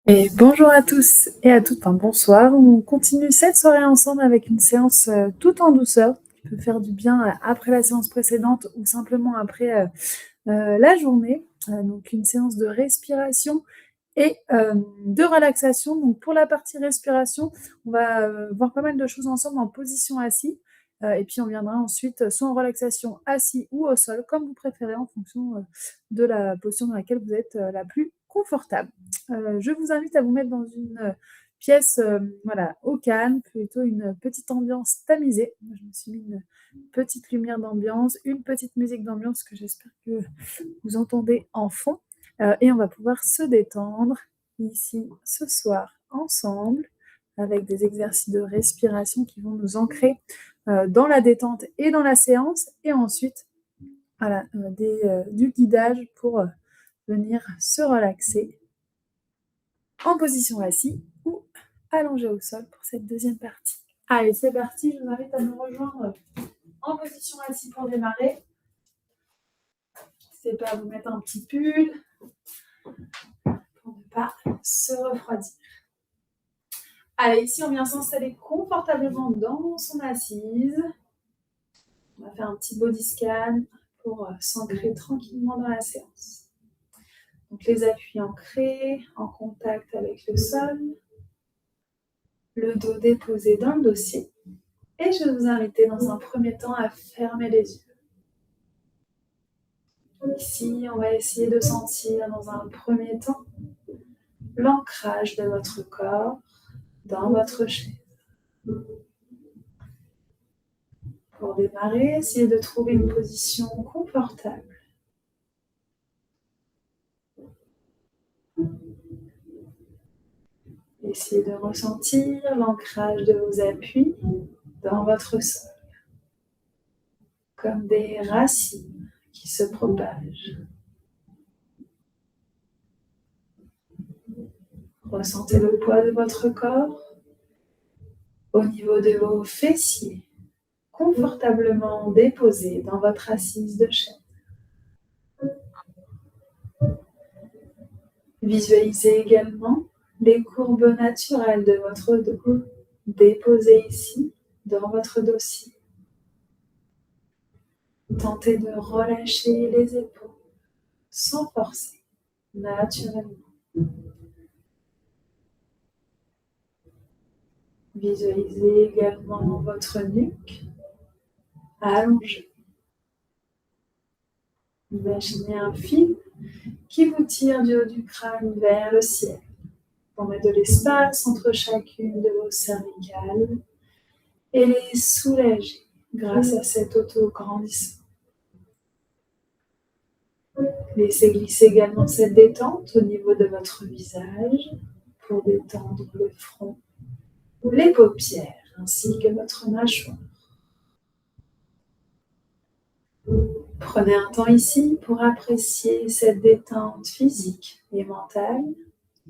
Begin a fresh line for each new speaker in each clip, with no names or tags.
Et bonjour à tous et à toutes, enfin bonsoir. On continue cette soirée ensemble avec une séance tout en douceur qui peut faire du bien après la séance précédente ou simplement après la journée. Donc une séance de respiration et de relaxation. Donc pour la partie respiration, on va voir pas mal de choses ensemble en position assis. Et puis on viendra ensuite soit en relaxation assis ou au sol, comme vous préférez en fonction de la posture dans laquelle vous êtes la plus confortable. Je vous invite à vous mettre dans une pièce voilà, au calme, plutôt une petite ambiance tamisée. Moi, je me suis mis une petite lumière d'ambiance, une petite musique d'ambiance que j'espère que vous entendez en fond. Et on va pouvoir se détendre ici ce soir ensemble avec des exercices de respiration qui vont nous ancrer dans la détente et dans la séance. Et ensuite, voilà, du guidage pour venir se relaxer en position assise ou allongé au sol pour cette deuxième partie. Allez, c'est parti, je vous invite à nous rejoindre en position assise pour démarrer. N'hésitez pas à vous mettre un petit pull pour ne pas se refroidir. Allez, ici on vient s'installer confortablement dans son assise. On va faire un petit body scan pour s'ancrer tranquillement dans la séance. Donc les appuis ancrés, en contact avec le sol, le dos déposé dans le dossier. Et je vais vous inviter dans un premier temps à fermer les yeux. Ici, on va essayer de sentir dans un premier temps l'ancrage de votre corps dans votre chaise. Pour démarrer, essayez de trouver une position confortable. Essayez de ressentir l'ancrage de vos appuis dans votre sol, comme des racines qui se propagent. Ressentez le poids de votre corps au niveau de vos fessiers, confortablement déposés dans votre assise de chaise. Visualisez également les courbes naturelles de votre dos, déposées ici dans votre dossier. Tentez de relâcher les épaules sans forcer, naturellement. Visualisez également votre nuque allongée. Imaginez un fil qui vous tire du haut du crâne vers le ciel pour mettre de l'espace entre chacune de vos cervicales et les soulager grâce à cet auto-grandissement. Laissez glisser également cette détente au niveau de votre visage pour détendre le front, les paupières ainsi que votre mâchoire. Prenez un temps ici pour apprécier cette détente physique et mentale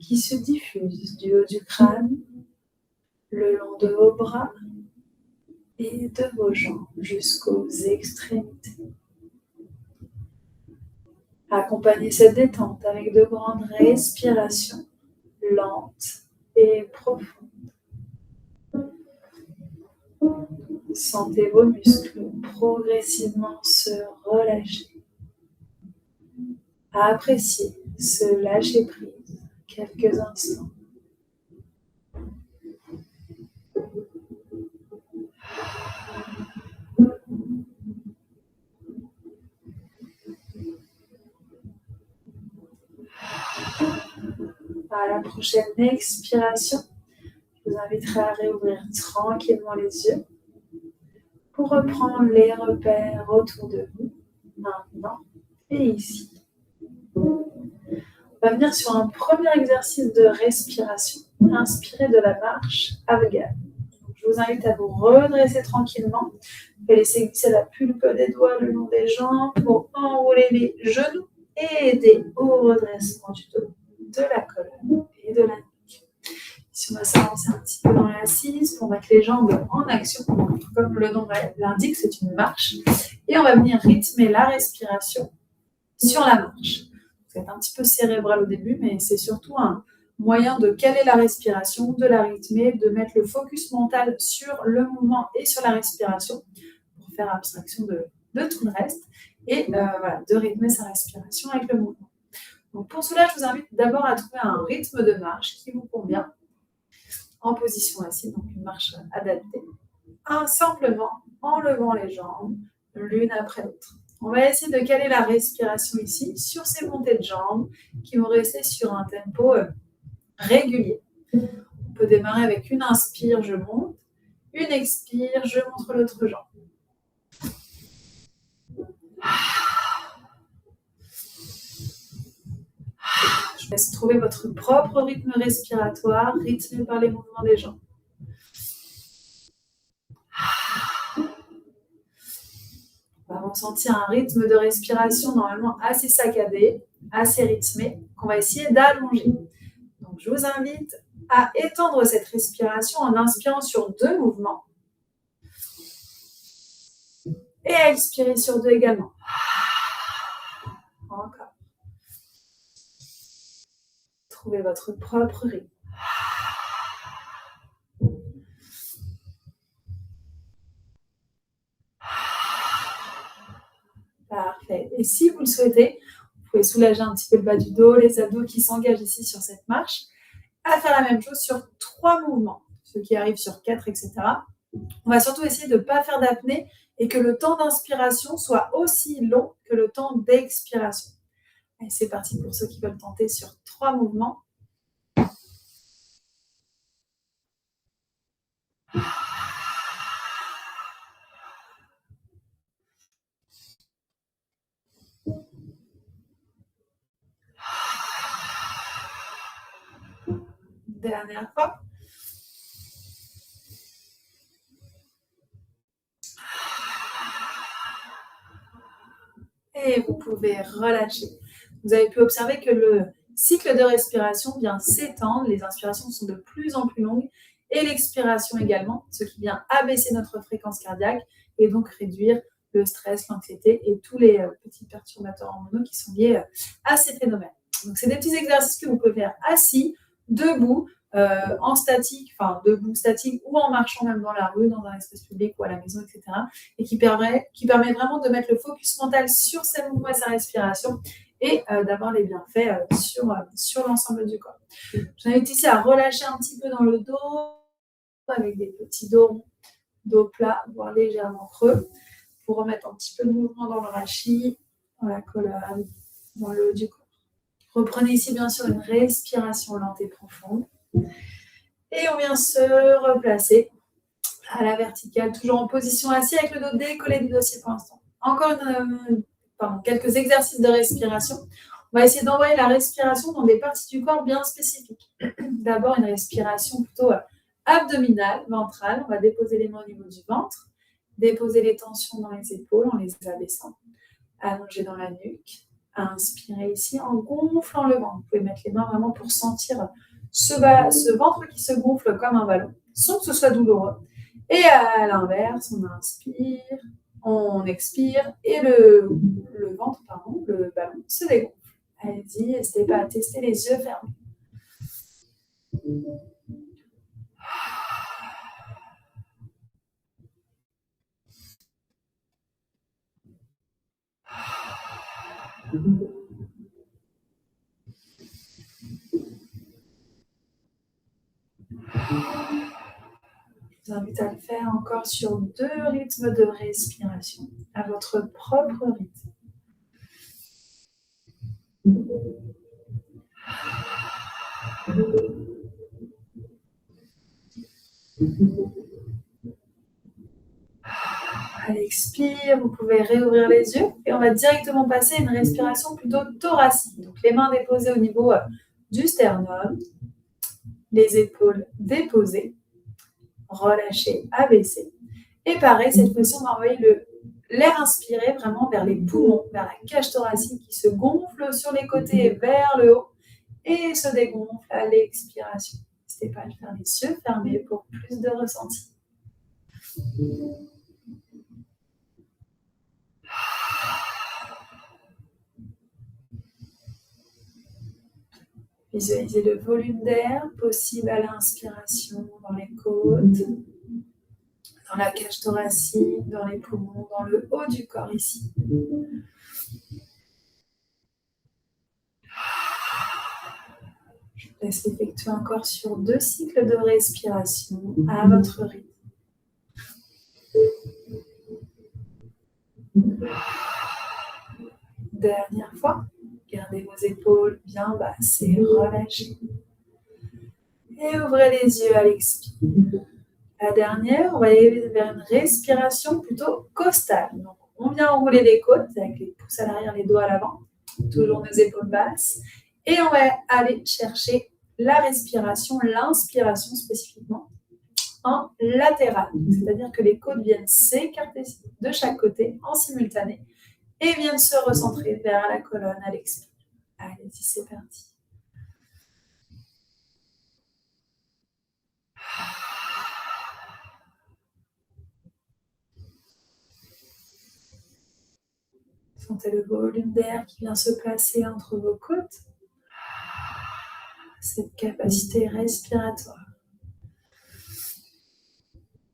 qui se diffuse du haut du crâne, le long de vos bras et de vos jambes jusqu'aux extrémités. Accompagnez cette détente avec de grandes respirations lentes et profondes. Sentez vos muscles progressivement se relâcher. Appréciez ce lâcher-prise quelques instants. À la prochaine expiration, je vous inviterai à réouvrir tranquillement les yeux pour reprendre les repères autour de vous, maintenant et ici. On va venir sur un premier exercice de respiration, inspiré de la marche afghane. Je vous invite à vous redresser tranquillement et laisser glisser la pulpe des doigts le long des jambes pour enrouler les genoux et aider au redressement du dos, de la colonne et de la nuque. Ici, on va s'avancer un petit peu dans l'assise pour mettre les jambes en action. Comme le nom l'indique, c'est une marche. Et on va venir rythmer la respiration sur la marche. Vous êtes un petit peu cérébral au début, mais c'est surtout un moyen de caler la respiration, de la rythmer, de mettre le focus mental sur le mouvement et sur la respiration pour faire abstraction de tout le reste et voilà, de rythmer sa respiration avec le mouvement. Donc pour cela, je vous invite d'abord à trouver un rythme de marche qui vous convient en position assise, donc une marche adaptée, simplement en levant les jambes l'une après l'autre. On va essayer de caler la respiration ici sur ces montées de jambes qui vont rester sur un tempo régulier. On peut démarrer avec une inspire, je monte, une expire, je montre l'autre jambe. Je vous laisse trouver votre propre rythme respiratoire, rythmé par les mouvements des jambes. On va ressentir un rythme de respiration normalement assez saccadé, assez rythmé, qu'on va essayer d'allonger. Donc, je vous invite à étendre cette respiration en inspirant sur 2 mouvements et à expirer sur 2 également. Encore. Trouvez votre propre rythme. Parfait. Et si vous le souhaitez, vous pouvez soulager un petit peu le bas du dos, les abdos qui s'engagent ici sur cette marche, à faire la même chose sur 3 mouvements, ceux qui arrivent sur 4, etc. On va surtout essayer de ne pas faire d'apnée et que le temps d'inspiration soit aussi long que le temps d'expiration. Et c'est parti pour ceux qui veulent tenter sur 3 mouvements. Dernière fois. Et vous pouvez relâcher. Vous avez pu observer que le cycle de respiration vient s'étendre, les inspirations sont de plus en plus longues et l'expiration également, ce qui vient abaisser notre fréquence cardiaque et donc réduire le stress, l'anxiété et tous les petits perturbateurs hormonaux qui sont liés à ces phénomènes. Donc, c'est des petits exercices que vous pouvez faire assis, debout, en statique, enfin debout statique ou en marchant même dans la rue, dans un espace public ou à la maison, etc. Et qui permet vraiment de mettre le focus mental sur ses mouvements et sa respiration et d'avoir les bienfaits sur l'ensemble du corps. Je vous invite ici à relâcher un petit peu dans le dos avec des petits dos ronds, dos plat, voire légèrement creux, pour remettre un petit peu de mouvement dans le rachis, dans la colonne, dans le haut du corps. Reprenez ici bien sûr une respiration lente et profonde. Et on vient se replacer à la verticale, toujours en position assise avec le dos décollé du dossier pour l'instant. Encore quelques exercices de respiration. On va essayer d'envoyer la respiration dans des parties du corps bien spécifiques. D'abord, une respiration plutôt abdominale, ventrale. On va déposer les mains au niveau du ventre, déposer les tensions dans les épaules en les abaissant, allonger dans la nuque. Inspirez ici en gonflant le ventre. Vous pouvez mettre les mains vraiment pour sentir ce ventre qui se gonfle comme un ballon, sans que ce soit douloureux. Et à l'inverse, on inspire, on expire et le ventre, le ballon se dégonfle. Allez-y, n'hésitez pas à tester les yeux fermés. Je vous invite à le faire encore sur 2 rythmes de respiration, à votre propre rythme. À l'expire, vous pouvez réouvrir les yeux et on va directement passer à une respiration plutôt thoracique. Donc les mains déposées au niveau du sternum, les épaules déposées, relâchées, abaissées. Et pareil, cette fois-ci, on va envoyer l'air inspiré vraiment vers les poumons, vers la cage thoracique qui se gonfle sur les côtés vers le haut et se dégonfle à l'expiration. N'hésitez pas à le faire les yeux fermés pour plus de ressenti. Visualisez le volume d'air possible à l'inspiration dans les côtes, dans la cage thoracique, dans les poumons, dans le haut du corps ici. Je vous laisse l'effectuer encore sur 2 cycles de respiration à votre rythme. Dernière fois, gardez vos épaules bien basses et relâchez. Et ouvrez les yeux à l'expire. La dernière, on va aller vers une respiration plutôt costale. Donc, on vient enrouler les côtes avec les pouces à l'arrière, les doigts à l'avant. Toujours nos épaules basses. Et on va aller chercher la respiration, l'inspiration spécifiquement, en latéral. C'est-à-dire que les côtes viennent s'écarter de chaque côté en simultané et viennent se recentrer vers la colonne à l'expire. Allez-y, c'est parti. Sentez le volume d'air qui vient se placer entre vos côtes. Cette capacité respiratoire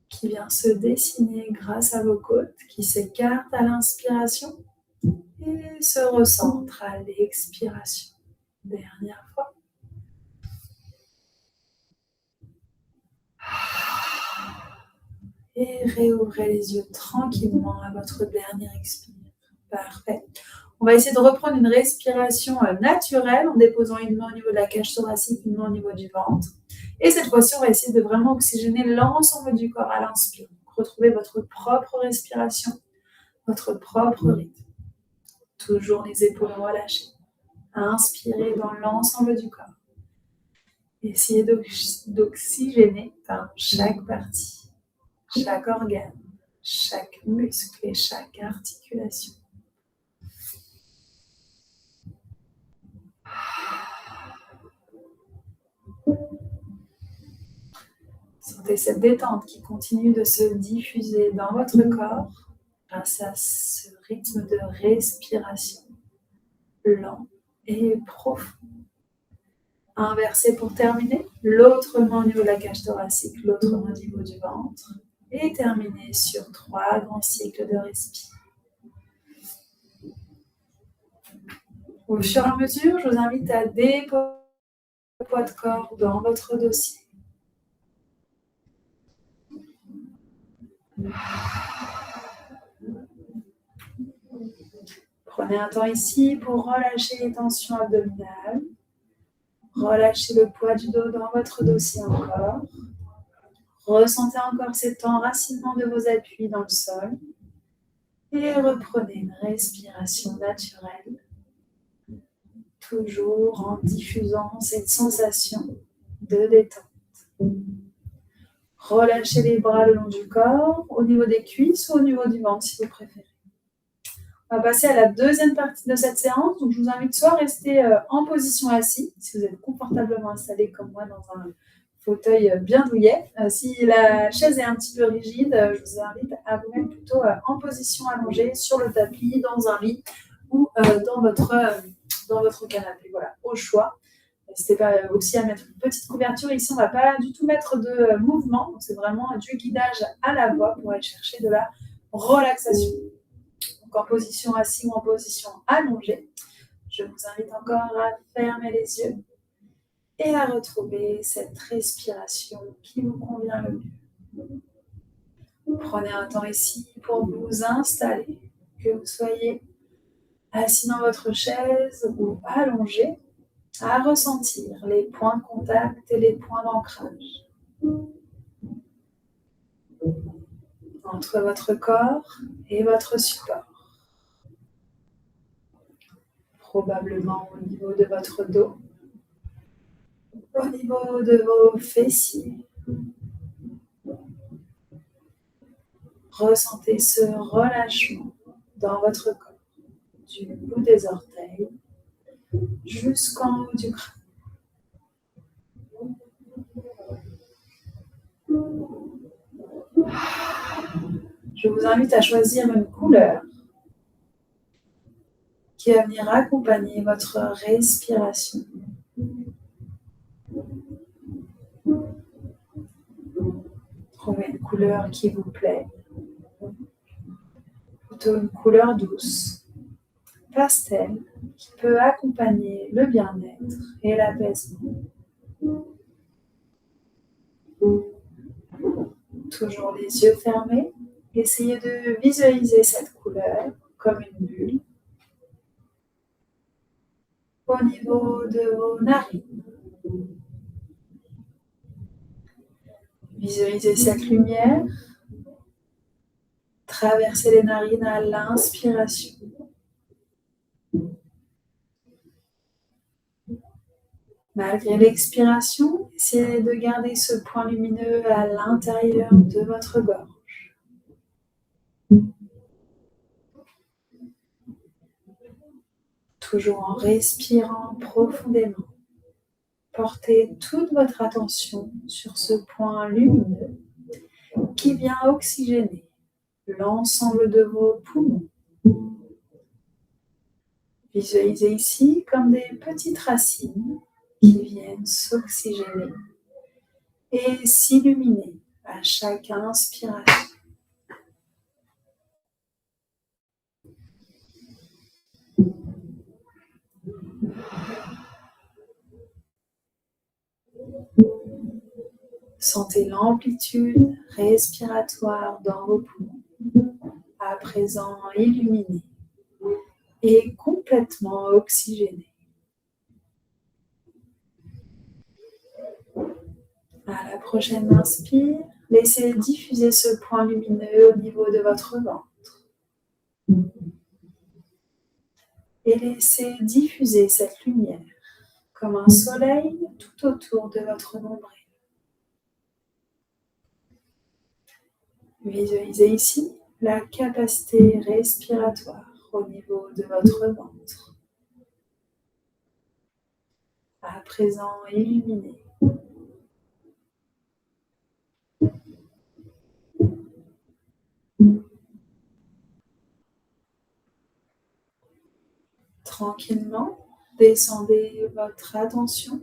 qui vient se dessiner grâce à vos côtes, qui s'écartent à l'inspiration et se recentrent à l'expiration. Dernière fois. Et réouvrez les yeux tranquillement à votre dernière expire. Parfait. On va essayer de reprendre une respiration naturelle en déposant une main au niveau de la cage thoracique, une main au niveau du ventre. Et cette fois-ci, on va essayer de vraiment oxygéner l'ensemble du corps à l'inspire. Retrouvez votre propre respiration, votre propre rythme. Toujours les épaules relâchées. Inspirez dans l'ensemble du corps. Essayez d'oxygéner chaque partie, chaque organe, chaque muscle et chaque articulation. Sentez cette détente qui continue de se diffuser dans votre corps grâce à ce rythme de respiration lent et profond. Inversez pour terminer, l'autre main au niveau de la cage thoracique, l'autre main au niveau du ventre. Et terminez sur 3 grands cycles de respiration. Au fur et à mesure, je vous invite à déposer le poids de corps dans votre dossier. Prenez un temps ici pour relâcher les tensions abdominales. Relâchez le poids du dos dans votre dossier encore. Ressentez encore cet enracinement de vos appuis dans le sol. Et reprenez une respiration naturelle. Toujours en diffusant cette sensation de détente. Relâchez les bras le long du corps, au niveau des cuisses ou au niveau du ventre si vous préférez. On va passer à la deuxième partie de cette séance. Donc, je vous invite soit à rester en position assis, si vous êtes confortablement installé comme moi dans un fauteuil bien douillet. Si la chaise est un petit peu rigide, je vous invite à vous mettre plutôt en position allongée sur le tapis, dans un lit ou dans votre canapé. Voilà, au choix. N'hésitez pas aussi à mettre une petite couverture. Ici, on ne va pas du tout mettre de mouvement. C'est vraiment du guidage à la voix pour aller chercher de la relaxation. Donc, en position assise ou en position allongée. Je vous invite encore à fermer les yeux et à retrouver cette respiration qui vous convient le mieux. Prenez un temps ici pour vous installer, que vous soyez assis dans votre chaise ou allongé, à ressentir les points de contact et les points d'ancrage entre votre corps et votre support. Probablement au niveau de votre dos, au niveau de vos fessiers. Ressentez ce relâchement dans votre corps, du bout des orteils jusqu'en haut du crâne. Je vous invite à choisir une couleur qui va venir accompagner votre respiration. Trouvez une couleur qui vous plaît, plutôt une couleur douce, pastel, qui peut accompagner le bien-être et l'apaisement. Toujours les yeux fermés, essayez de visualiser cette couleur comme une bulle au niveau de vos narines. Visualisez cette lumière traverser les narines à l'inspiration. Malgré l'expiration, essayez de garder ce point lumineux à l'intérieur de votre gorge. Toujours en respirant profondément. Portez toute votre attention sur ce point lumineux qui vient oxygéner l'ensemble de vos poumons. Visualisez ici comme des petites racines qui viennent s'oxygéner et s'illuminer à chaque inspiration. Sentez l'amplitude respiratoire dans vos poumons, à présent illuminés et complètement oxygénés. À la prochaine inspire, laissez diffuser ce point lumineux au niveau de votre ventre. Et laissez diffuser cette lumière comme un soleil tout autour de votre nombril. Visualisez ici la capacité respiratoire au niveau de votre ventre. À présent illuminé. Tranquillement, descendez votre attention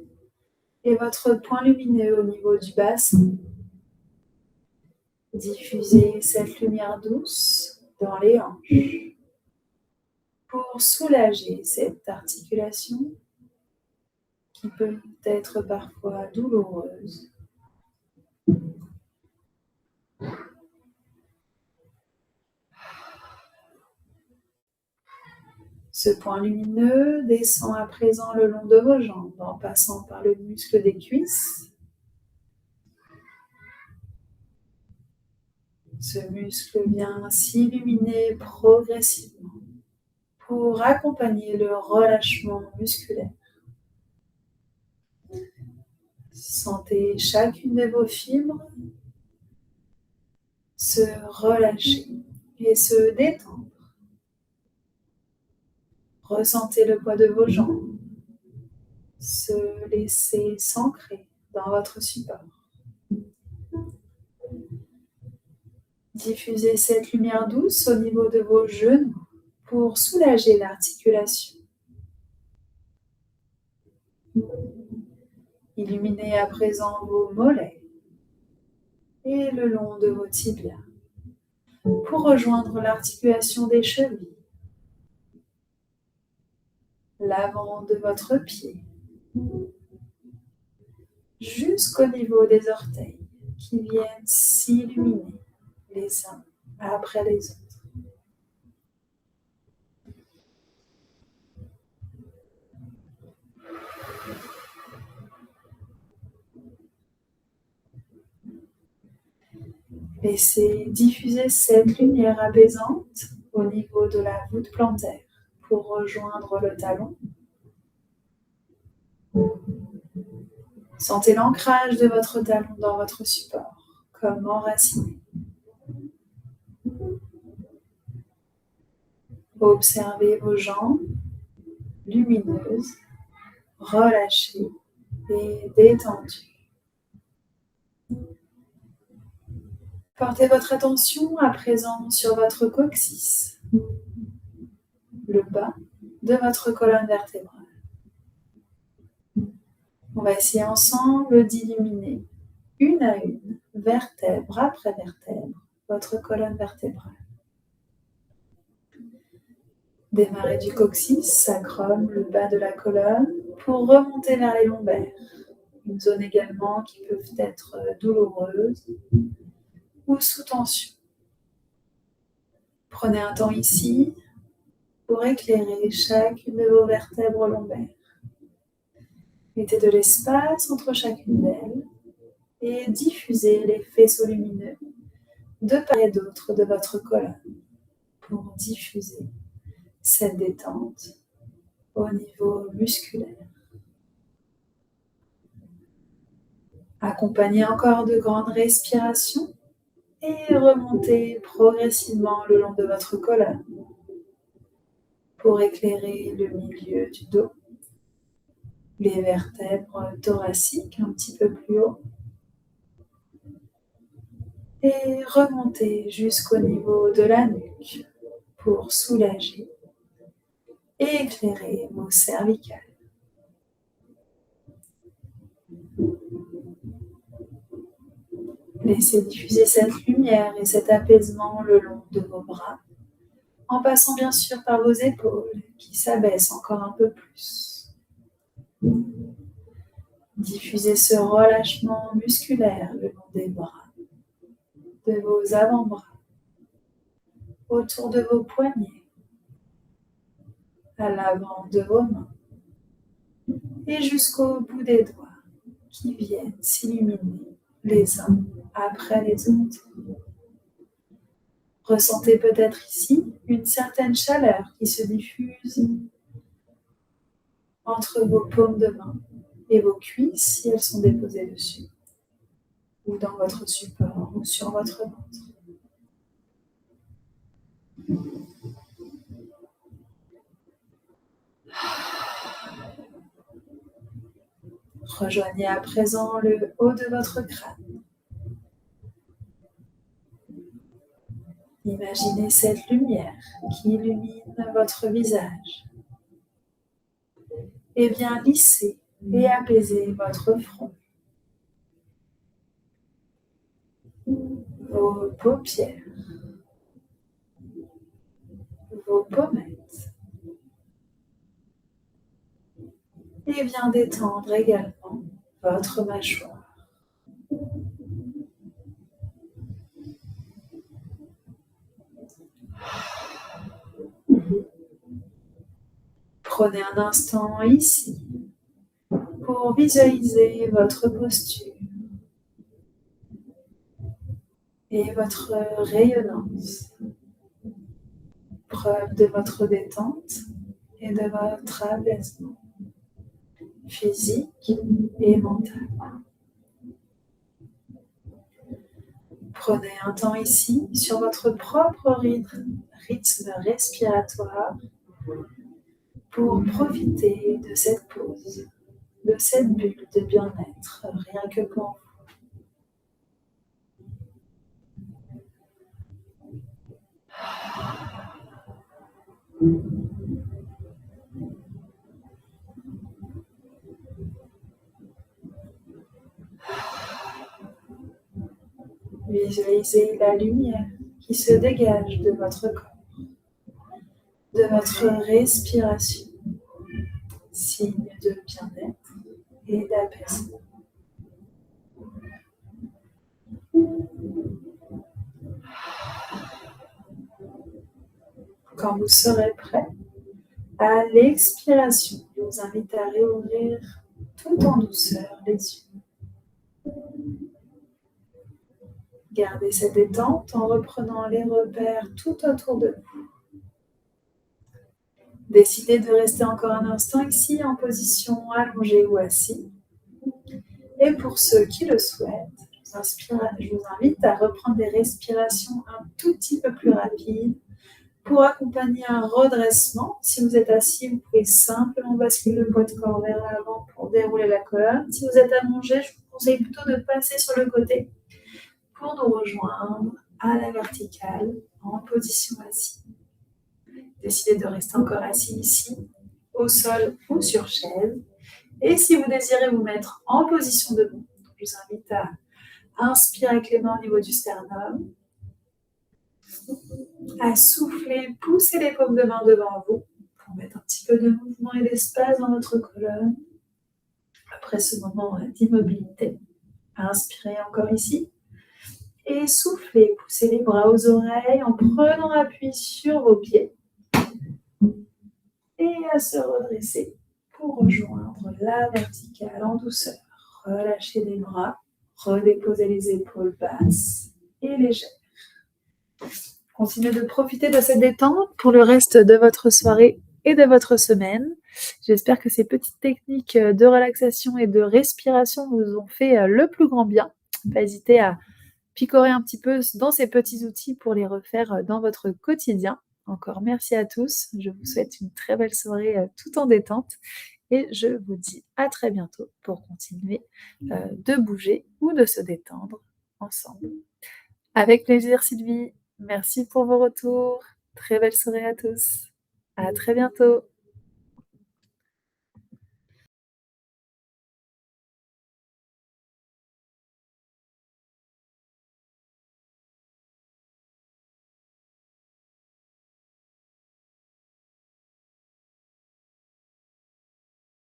et votre point lumineux au niveau du bassin. Diffusez cette lumière douce dans les hanches pour soulager cette articulation qui peut être parfois douloureuse. Ce point lumineux descend à présent le long de vos jambes en passant par le muscle des cuisses. Ce muscle vient s'illuminer progressivement pour accompagner le relâchement musculaire. Sentez chacune de vos fibres se relâcher et se détendre. Ressentez le poids de vos jambes se laisser s'ancrer dans votre support. Diffusez cette lumière douce au niveau de vos genoux pour soulager l'articulation. Illuminez à présent vos mollets et le long de vos tibias pour rejoindre l'articulation des chevilles, l'avant de votre pied, jusqu'au niveau des orteils qui viennent s'illuminer les uns après les autres. Laissez diffuser cette lumière apaisante au niveau de la voûte plantaire pour rejoindre le talon. Sentez l'ancrage de votre talon dans votre support, comme enraciné. Observez vos jambes lumineuses, relâchées et détendues. Portez votre attention à présent sur votre coccyx, le bas de votre colonne vertébrale. On va essayer ensemble d'illuminer une à une vertèbre après vertèbre, votre colonne vertébrale. Démarrez du coccyx, sacrum, le bas de la colonne, pour remonter vers les lombaires. Une zone également qui peut être douloureuse ou sous tension. Prenez un temps ici pour éclairer chacune de vos vertèbres lombaires. Mettez de l'espace entre chacune d'elles et diffusez les faisceaux lumineux de part et d'autre de votre colonne pour diffuser cette détente au niveau musculaire. Accompagnez encore de grandes respirations et remontez progressivement le long de votre colonne pour éclairer le milieu du dos, les vertèbres thoraciques un petit peu plus haut et remontez jusqu'au niveau de la nuque pour soulager et éclairer vos cervicales. Laissez diffuser cette lumière et cet apaisement le long de vos bras, en passant bien sûr par vos épaules qui s'abaissent encore un peu plus. Diffusez ce relâchement musculaire le long des bras, de vos avant-bras, autour de vos poignets, à l'avant de vos mains et jusqu'au bout des doigts qui viennent s'illuminer les uns après les autres. Ressentez peut-être ici une certaine chaleur qui se diffuse entre vos paumes de main et vos cuisses si elles sont déposées dessus, ou dans votre support ou sur votre ventre. Rejoignez à présent le haut de votre crâne. Imaginez cette lumière qui illumine votre visage et vient lisser et apaiser votre front, vos paupières, vos pommettes et vient détendre également votre mâchoire. Prenez un instant ici pour visualiser votre posture et votre rayonnance, preuve de votre détente et de votre apaisement physique et mental. Prenez un temps ici sur votre propre rythme respiratoire pour profiter de cette pause, de cette bulle de bien-être, rien que pour vous. Visualisez la lumière qui se dégage de votre corps, de votre respiration, signe de bien-être et d'apaisement. Quand vous serez prêt, à l'expiration, je vous invite à réouvrir tout en douceur les yeux. Gardez cette détente en reprenant les repères tout autour de vous. Décidez de rester encore un instant ici en position allongée ou assis. Et pour ceux qui le souhaitent, je vous invite à reprendre des respirations un tout petit peu plus rapides pour accompagner un redressement. Si vous êtes assis, vous pouvez simplement basculer le poids de corps vers l'avant pour dérouler la colonne. Si vous êtes allongé, je vous conseille plutôt de passer sur le côté pour nous rejoindre à la verticale en position assise. Décidez de rester encore assis ici, au sol ou sur chaise. Et si vous désirez vous mettre en position debout, je vous invite Inspire avec les mains au niveau du sternum. À souffler, poussez les paumes de main devant vous pour mettre un petit peu de mouvement et d'espace dans votre colonne. Après ce moment d'immobilité, inspirez encore ici. Et soufflez, poussez les bras aux oreilles en prenant appui sur vos pieds. Et à se redresser pour rejoindre la verticale en douceur. Relâchez les bras, redéposez les épaules basses et légères. Continuez de profiter de cette détente pour le reste de votre soirée et de votre semaine. J'espère que ces petites techniques de relaxation et de respiration vous ont fait le plus grand bien. Pas hésiter à picorer un petit peu dans ces petits outils pour les refaire dans votre quotidien. Encore merci à tous. Je vous souhaite une très belle soirée tout en détente et je vous dis à très bientôt pour continuer de bouger ou de se détendre ensemble. Avec plaisir, Sylvie. Merci pour vos retours. Très belle soirée à tous. À très bientôt.